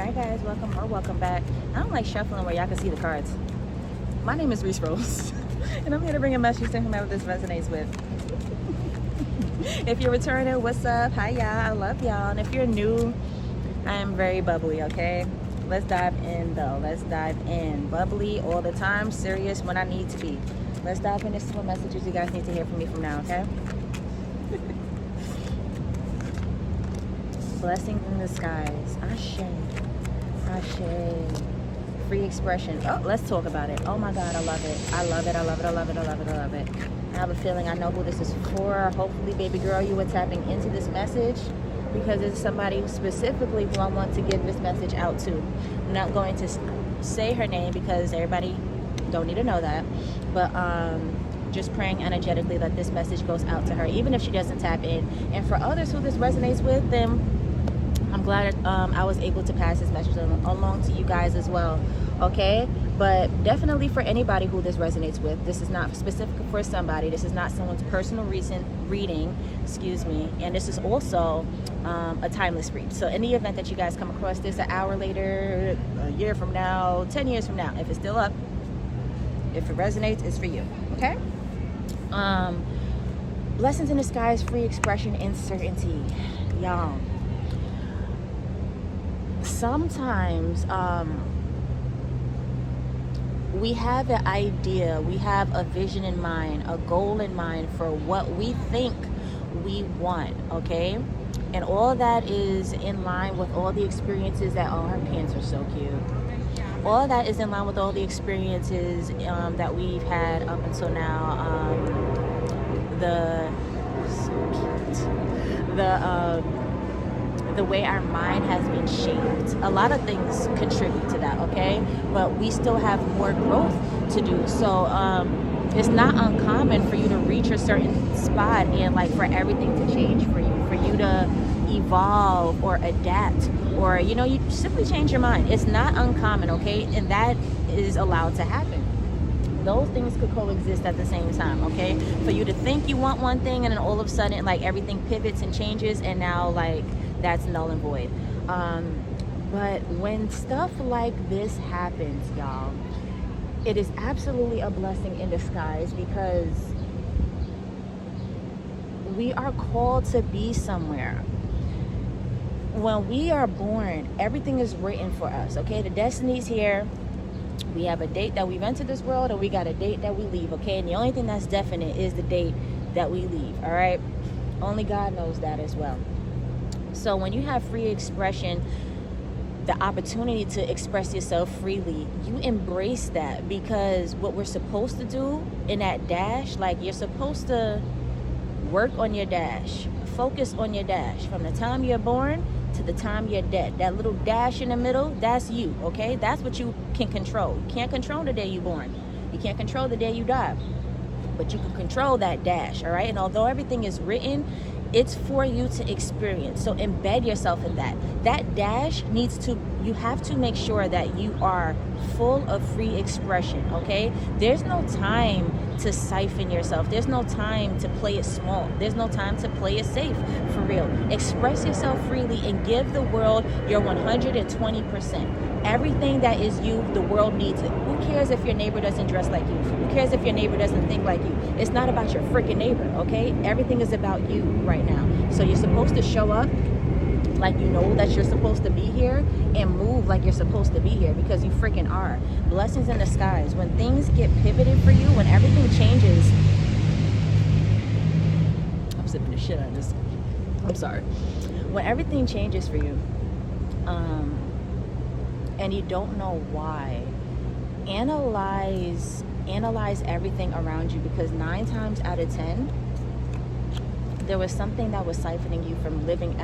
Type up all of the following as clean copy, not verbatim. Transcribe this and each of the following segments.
Alright guys, welcome or welcome back. I don't like shuffling where y'all can see the cards. My name is Rees, and I'm here to bring a message to whomever this resonates with. If you're returning, what's up? Hi y'all, I love y'all. And if you're new, I am very bubbly, okay? Let's dive in though, let's dive in. Bubbly all the time, serious when I need to be. Let's dive into some messages you guys need to hear from me from now, okay? Blessings in the skies. Ashe. Ashe. Free expression. Oh, let's talk about it. Oh my God, I love it. I love it. I love it. I love it. I love it. I love it. I have a feeling I know who this is for. Hopefully, baby girl, you are tapping into this message because it's somebody specifically who I want to give this message out to. I'm not going to say her name because everybody don't need to know that. But just praying energetically that this message goes out to her, even if she doesn't tap in. And for others who this resonates with, then I'm glad I was able to pass this message along to you guys as well, okay? But definitely for anybody who this resonates with, this is not specific for somebody. This is not someone's personal recent reading, excuse me. And this is also a timeless read. So in the event that you guys come across this an hour later, a year from now, 10 years from now, if it's still up, if it resonates, it's for you, okay? Blessings in the skies, free expression, uncertainty. Y'all. Sometimes we have an idea, we have a vision in mind, a goal in mind for what we think we want, okay? And all that is in line with all the experiences that, oh, her pants are so cute. All that is in line with all the experiences that we've had up until now. The way our mind has been shaped. A lot of things contribute to that, okay? But we still have more growth to do. So it's not uncommon for you to reach a certain spot and like for everything to change for you to evolve or adapt, or you know, you simply change your mind. It's not uncommon, okay? And that is allowed to happen. Those things could coexist at the same time, okay? For you to think you want one thing and then all of a sudden like everything pivots and changes and now like that's null and void. But when stuff like this happens, y'all, it is absolutely a blessing in disguise because we are called to be somewhere. When we are born, everything is written for us, okay? The destiny's here. We have a date that we've entered this world, and we got a date that we leave, okay? And the only thing that's definite is the date that we leave, all right? Only God knows that as well. So when you have free expression, the opportunity to express yourself freely, you embrace that, because what we're supposed to do in that dash, like you're supposed to work on your dash, focus on your dash from the time you're born to the time you're dead. That little dash in the middle, that's you, okay? That's what you can control. You can't control the day you're born. You can't control the day you die, but you can control that dash, all right? And although everything is written, it's for you to experience. So embed yourself in that. That dash you have to make sure that you are full of free expression, okay? There's no time to siphon yourself. There's no time to play it small. There's no time to play it safe, for real. Express yourself freely and give the world your 120%. Everything that is you, the world needs it. Who cares if your neighbor doesn't dress like you? Who cares if your neighbor doesn't think like you? It's not about your freaking neighbor, okay? Everything is about you right now. So you're supposed to show up like you know that you're supposed to be here and move like you're supposed to be here, because you freaking are. Blessings in the skies. When things get pivoted for you, when everything changes, I'm sipping the shit out of this. I'm sorry. When everything changes for you, and you don't know why, analyze everything around you, because 9 times out of 10 there was something that was siphoning you from living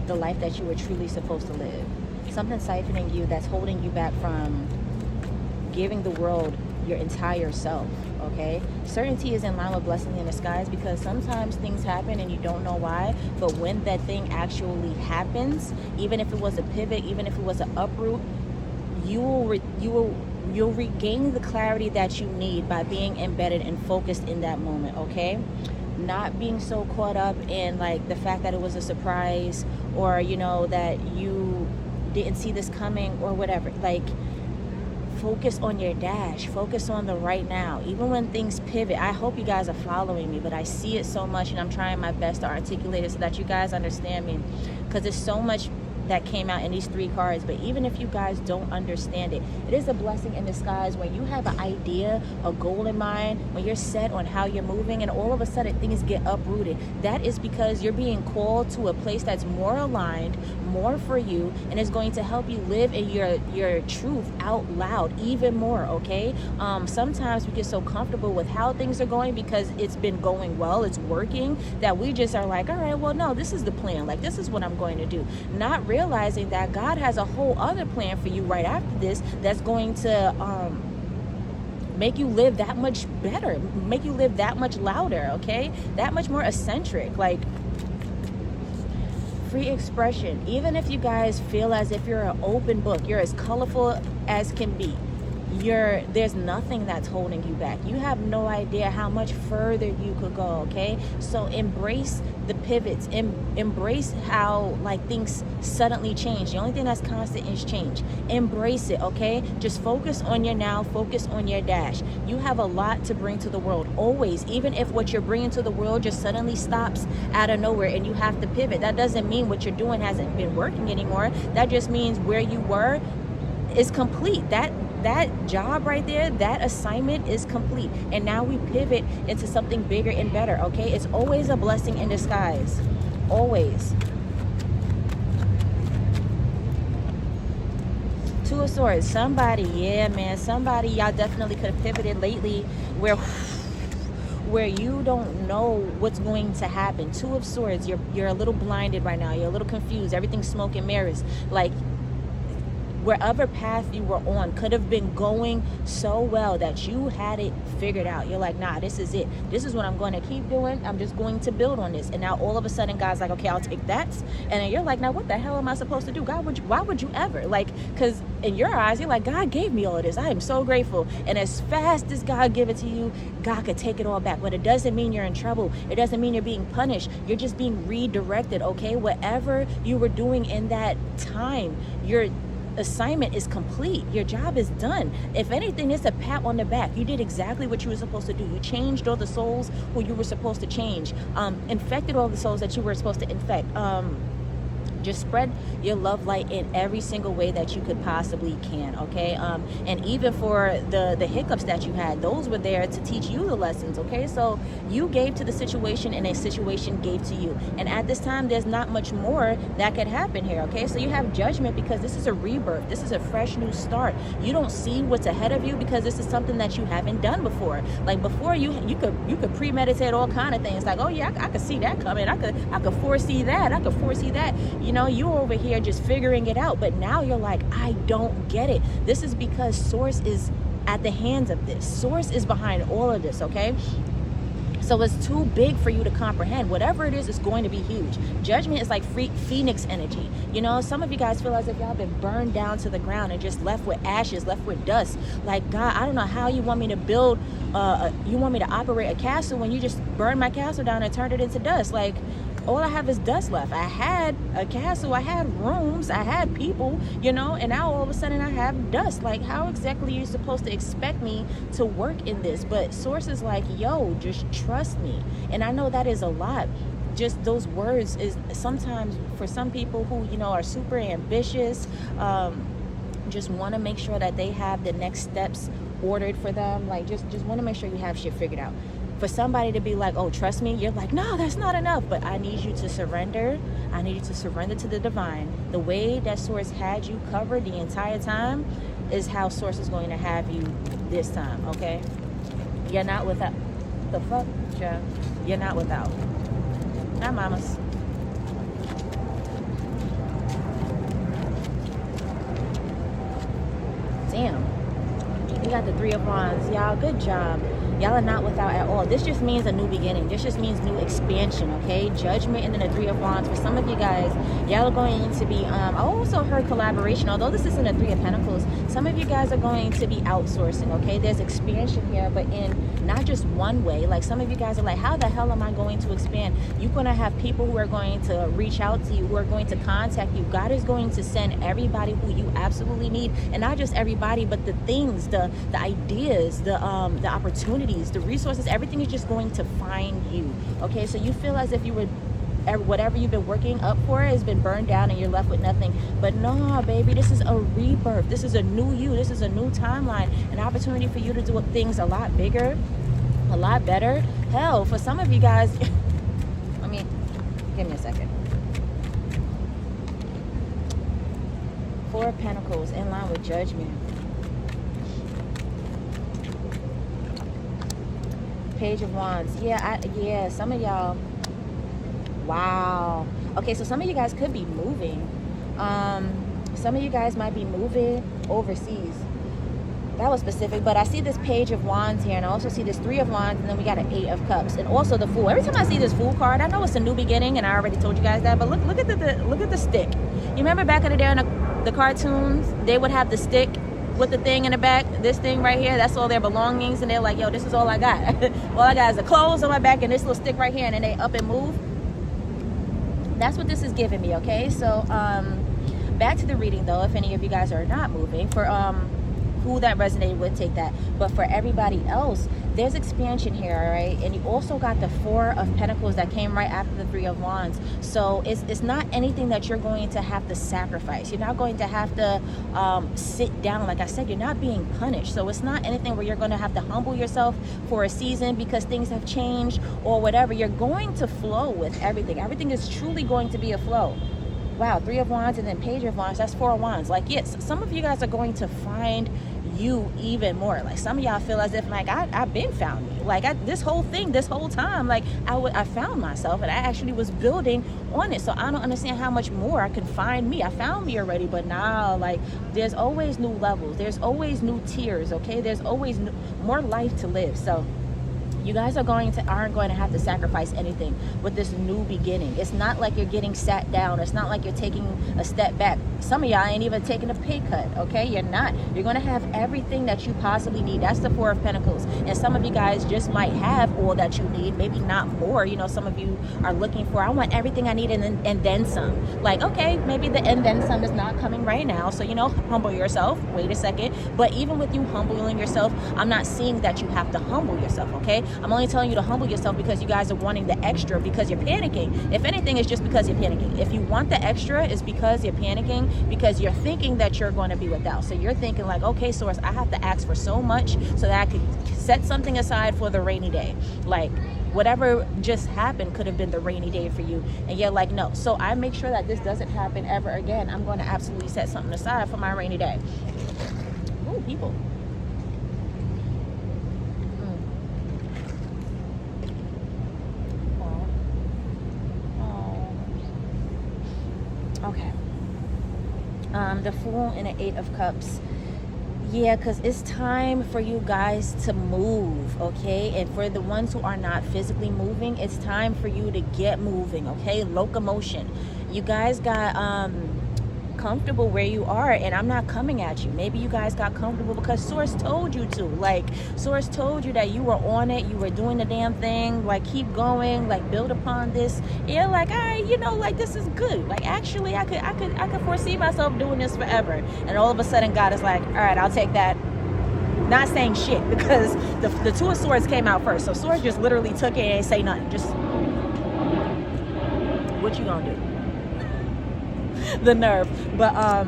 the life that you were truly supposed to live. Something siphoning you that's holding you back from giving the world your entire self, okay? Certainty is in line with blessing in disguise, because sometimes things happen and you don't know why, but when that thing actually happens, even if it was a pivot, even if it was an uproot, you'll regain the clarity that you need by being embedded and focused in that moment, okay? Not being so caught up in like the fact that it was a surprise, or you know that you didn't see this coming or whatever. Like, focus on your dash, focus on the right now. Even when things pivot, I hope you guys are following me, but I see it so much, and I'm trying my best to articulate it so that you guys understand me, because there's so much that came out in these 3 cards. But even if you guys don't understand it, it is a blessing in disguise when you have an idea, a goal in mind, when you're set on how you're moving, and all of a sudden things get uprooted. That is because you're being called to a place that's more aligned, more for you, and is going to help you live in your truth out loud even more. Okay, sometimes we get so comfortable with how things are going because it's been going well, it's working, that we just are like, all right, well, no, this is the plan, like this is what I'm going to do, not realizing that God has a whole other plan for you right after this that's going to make you live that much better, make you live that much louder, okay, that much more eccentric. Like, free expression. Even if you guys feel as if you're an open book, you're as colorful as can be, there's nothing that's holding you back. You have no idea how much further you could go. Okay, so embrace the pivots, embrace how like things suddenly change. The only thing that's constant is change. Embrace it. Okay, just focus on your now, focus on your dash. You have a lot to bring to the world, always. Even if what you're bringing to the world just suddenly stops out of nowhere and you have to pivot, that doesn't mean what you're doing hasn't been working anymore. That just means where you were is complete. That job right there, that assignment is complete, and now we pivot into something bigger and better. Okay, it's always a blessing in disguise, always. 2 of Swords. Somebody, yeah, man, somebody, y'all definitely could have pivoted lately where you don't know what's going to happen. 2 of Swords. You're a little blinded right now. You're a little confused. Everything's smoke and mirrors. Like, wherever path you were on could have been going so well that you had it figured out. You're like, nah, this is it. This is what I'm going to keep doing. I'm just going to build on this. And now all of a sudden, God's like, okay, I'll take that. And then you're like, now what the hell am I supposed to do? God, why would you ever? Like, because in your eyes, you're like, God gave me all of this. I am so grateful. And as fast as God give it to you, God could take it all back. But it doesn't mean you're in trouble. It doesn't mean you're being punished. You're just being redirected, okay? Whatever you were doing in that time, your assignment is complete. Your job is done. If anything, it's a pat on the back. You did exactly what you were supposed to do. You changed all the souls who you were supposed to change, infected all the souls that you were supposed to infect. Just spread your love light in every single way that you could possibly can, okay? And even for the hiccups that you had, those were there to teach you the lessons, okay? So you gave to the situation and a situation gave to you. And at this time, there's not much more that could happen here, okay? So you have judgment because this is a rebirth. This is a fresh new start. You don't see what's ahead of you because this is something that you haven't done before. Like before, you could premeditate all kind of things. Like, oh yeah, I could see that coming. I could foresee that. I could foresee that. You know, you're over here just figuring it out, but now you're like, I don't get it. This is because Source is at the hands of this. Source is behind all of this, okay? So it's too big for you to comprehend. Whatever it is going to be huge. Judgment is like phoenix energy. You know, some of you guys feel as if y'all been burned down to the ground and just left with ashes, left with dust. Like, God, I don't know how you want me to build, you want me to operate a castle when you just burned my castle down and turned it into dust. Like, all I have is dust left. I had a castle, I had rooms, I had people, you know, and now all of a sudden I have dust. Like, how exactly are you supposed to expect me to work in this? But Source is like, yo, just trust me. And I know that is a lot. Just those words is sometimes for some people who, you know, are super ambitious, just want to make sure that they have the next steps ordered for them. Like, just want to make sure you have shit figured out. For somebody to be like, oh, trust me, you're like, no, that's not enough. But I need you to surrender. I need you to surrender to the divine. The way that Source had you covered the entire time is how Source is going to have you this time, okay? You're not without. The fuck, Joe? You're not without. Hi, mamas. Damn. We got the 3 of Wands. Y'all, good job. Y'all are not without at all. This just means a new beginning. This just means new expansion, okay? Judgment and then the Three of Wands. For some of you guys, y'all are going to be, I also heard collaboration. Although this isn't a Three of Pentacles, some of you guys are going to be outsourcing, okay? There's expansion here, but in not just one way. Like some of you guys are like, how the hell am I going to expand? You're going to have people who are going to reach out to you, who are going to contact you. God is going to send everybody who you absolutely need. And not just everybody, but the things, the ideas, the opportunities, the resources, everything is just going to find you, okay? So you feel as if you were, whatever you've been working up for has been burned down and you're left with nothing. But no, baby, this is a rebirth. This is a new you. This is a new timeline, an opportunity for you to do things a lot bigger, a lot better. Hell, for some of you guys, I mean, give me a second. Four of Pentacles in line with Judgment. Page of Wands. Yeah, some of y'all. Wow. Okay, so some of you guys could be moving. Some of you guys might be moving overseas. That was specific, but I see this Page of Wands here, and I also see this Three of Wands, and then we got an Eight of Cups, and also the Fool. Every time I see this Fool card, I know it's a new beginning, and I already told you guys that. But look at the stick. You remember back in the day in the cartoons, they would have the stick with the thing in the back. This thing right here, that's all their belongings, and they're like, yo, this is all I got. All I got is the clothes on my back and this little stick right here, and then they up and move. That's what this is giving me, okay? So back to the reading though, if any of you guys are not moving, for who that resonated with, take that. But for everybody else, there's expansion here, all right? And you also got the Four of Pentacles that came right after the Three of Wands. So it's not anything that you're going to have to sacrifice. You're not going to have to sit down. Like I said, you're not being punished. So it's not anything where you're going to have to humble yourself for a season because things have changed or whatever. You're going to flow with everything. Everything is truly going to be a flow. Wow, Three of Wands and then Page of Wands. That's Four of Wands. Like, yes, some of you guys are going to find you even more. Like some of y'all feel as if like I've been found me. Like this whole time, like I found myself and I actually was building on it. So I don't understand how much more I can find me. I found me already, but now like there's always new levels. There's always new tiers. Okay, there's always more life to live. So you guys aren't going to have to sacrifice anything with this new beginning. It's not like you're getting sat down. It's not like you're taking a step back. Some of y'all ain't even taking a pay cut, okay? You're not. You're going to have everything that you possibly need. That's the Four of Pentacles. And some of you guys just might have all that you need, maybe not more. You know, some of you are looking for, I want everything I need and then some. Like, okay, maybe the and then some is not coming right now. So, you know, humble yourself. Wait a second. But even with you humbling yourself, I'm not seeing that you have to humble yourself, okay? I'm only telling you to humble yourself because you guys are wanting the extra because you're panicking. If anything, it's just because you're panicking. If you want the extra, it's because you're panicking, because you're thinking that you're going to be without. So you're thinking like, okay, Source, I have to ask for so much so that I could set something aside for the rainy day. Like whatever just happened could have been the rainy day for you. And you're like, no. So I make sure that this doesn't happen ever again. I'm going to absolutely set something aside for my rainy day. Ooh, people. Okay. The Fool and the Eight of Cups. Yeah, because it's time for you guys to move, okay? And for the ones who are not physically moving, it's time for you to get moving, okay? Locomotion. You guys got comfortable where you are, and I'm not coming at you. Maybe you guys got comfortable because Source told you to. Like Source told you that you were on it, you were doing the damn thing. Like keep going, like build upon this. Yeah, like you know, like this is good. Like actually, I could foresee myself doing this forever. And all of a sudden, God is like, all right, I'll take that. Not saying shit because the Two of Swords came out first. So Source just literally took it and ain't say nothing. Just what you gonna do? The nerve. But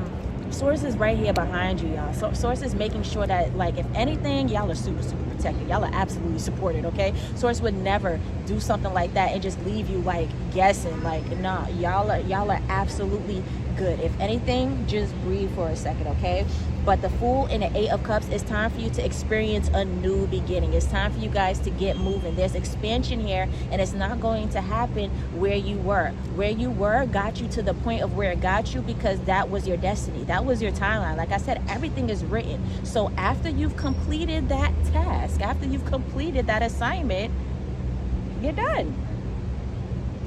Source is right here behind you, y'all. So Source is making sure that, like, if anything, y'all are super protected. Y'all are absolutely supported, okay? Source would never do something like that and just leave you like guessing. Like, nah, y'all are absolutely good. If anything, just breathe for a second, okay? But the Fool and the Eight of Cups, it's time for you to experience a new beginning. It's time for you guys to get moving. There's expansion here, and it's not going to happen where you were. Where you were got you to the point of where it got you because that was your destiny. That was your timeline. Like I said, everything is written. So after you've completed that task, after you've completed that assignment, you're done.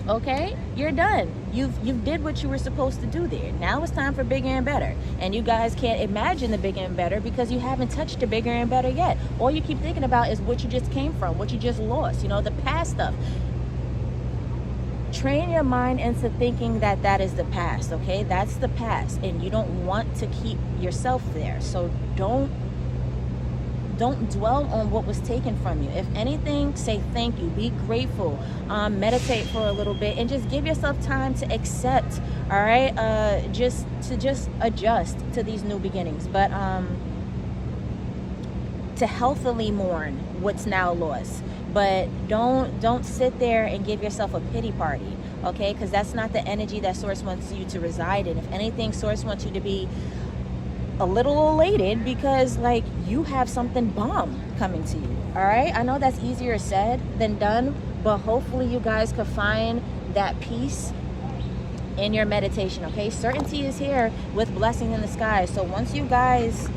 Okay, you're done. You've did what you were supposed to do there. Now it's time for bigger and better, and you guys can't imagine the bigger and better because you haven't touched the bigger and better yet. All you keep thinking about is what you just came from, what you just lost, you know, the past stuff. Train your mind into thinking that that is the past. Okay, that's the past, and you don't want to keep yourself there. So don't dwell on what was taken from you. If anything, say thank you, be grateful, meditate for a little bit, and just give yourself time to accept, all right? Just adjust to these new beginnings, but to healthily mourn what's now lost. But don't sit there and give yourself a pity party, okay? Because that's not the energy that Source wants you to reside in. If anything, Source wants you to be a little elated because like you have something bomb coming to you. All right, I know that's easier said than done, but hopefully you guys could find that peace in your meditation. Okay, certainty is here with blessing in the skies. So once you guys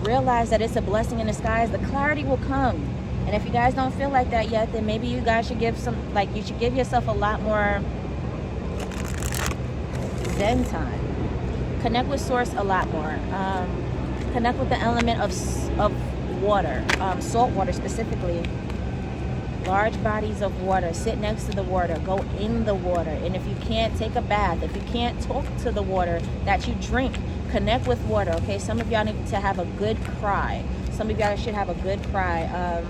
realize that it's a blessing in the skies, the clarity will come. And if you guys don't feel like that yet, then maybe you guys should give you should give yourself a lot more Zen time. Connect with Source a lot more. Connect with the element of water, salt water specifically. Large bodies of water. Sit next to the water. Go in the water. And if you can't, take a bath. If you can't, talk to the water that you drink. Connect with water, okay? Some of y'all need to have a good cry. Some of y'all should have a good cry.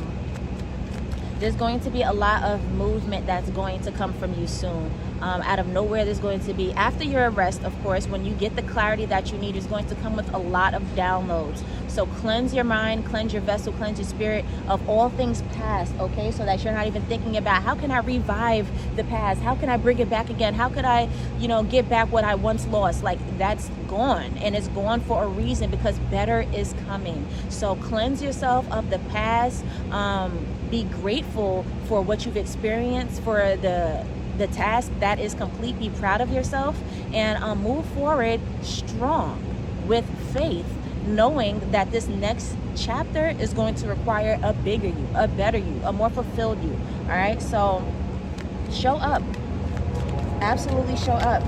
There's going to be a lot of movement that's going to come from you soon. Out of nowhere, there's going to be, after your arrest, of course, when you get the clarity that you need, it's going to come with a lot of downloads. So cleanse your mind, cleanse your vessel, cleanse your spirit of all things past, okay? So that you're not even thinking about, how can I revive the past? How can I bring it back again? How could I, get back what I once lost? Like, that's gone, and it's gone for a reason, because better is coming. So cleanse yourself of the past. Be grateful for what you've experienced, for the task that is complete. Be proud of yourself, and move forward strong with faith, knowing that this next chapter is going to require a bigger you, a better you, a more fulfilled you. All right, so show up. Absolutely show up.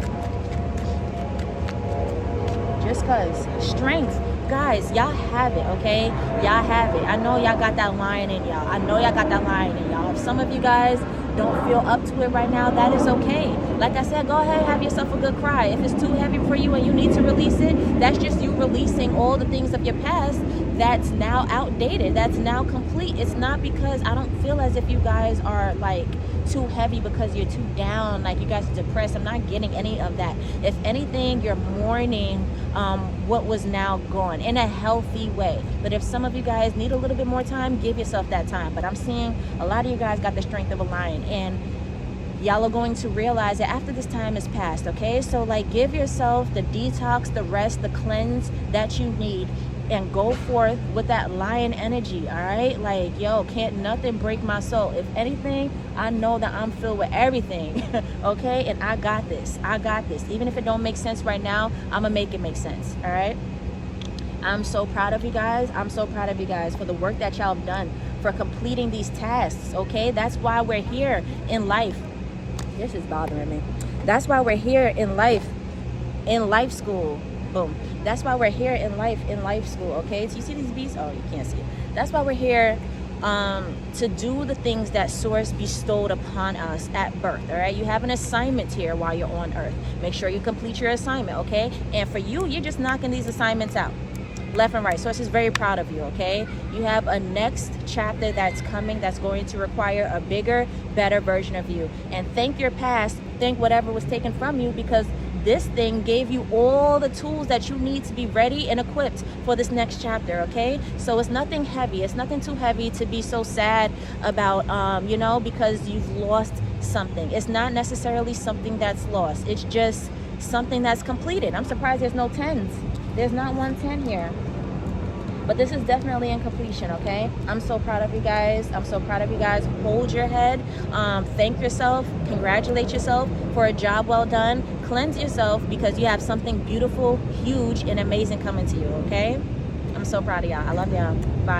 Just cause strength, guys, y'all have it, okay? Y'all have it. I know y'all got that lion in y'all. I know y'all got that lion in y'all. If some of you guys don't feel up to it right now, that is okay. Like I said, go ahead, have yourself a good cry. If it's too heavy for you and you need to release it, that's just you releasing all the things of your past that's now outdated, that's now complete. It's not because I don't feel as if you guys are like too heavy because you're too down, like you guys are depressed. I'm not getting any of that. If anything, you're mourning what was now gone in a healthy way. But if some of you guys need a little bit more time, give yourself that time. But I'm seeing a lot of you guys got the strength of a lion, and y'all are going to realize that after this time is past, okay? So like, give yourself the detox, the rest, the cleanse that you need, and go forth with that lion energy. All right, like, yo, can't nothing break my soul. If anything, I know that I'm filled with everything. Okay, and I got this. Even if it don't make sense right now, I'm gonna make it make sense. All right, I'm so proud of you guys. I'm so proud of you guys for the work that y'all have done, for completing these tasks. Okay, that's why we're here in life. This is bothering me. That's why we're here in life school. Boom. That's why we're here in life school, okay? So you see these bees? Oh, you can't see it. That's why we're here to do the things that Source bestowed upon us at birth, all right? You have an assignment here while you're on Earth. Make sure you complete your assignment, okay? And for you, you're just knocking these assignments out left and right. Source is very proud of you, okay? You have a next chapter that's coming that's going to require a bigger, better version of you. And thank your past, thank whatever was taken from you, because this thing gave you all the tools that you need to be ready and equipped for this next chapter, okay? So it's nothing heavy. It's nothing too heavy to be so sad about, because you've lost something. It's not necessarily something that's lost. It's just something that's completed. I'm surprised there's no 10s. There's not one 10 here. But this is definitely in completion, okay? I'm so proud of you guys. I'm so proud of you guys. Hold your head. Thank yourself. Congratulate yourself for a job well done. Cleanse yourself because you have something beautiful, huge, and amazing coming to you, okay? I'm so proud of y'all. I love y'all. Bye.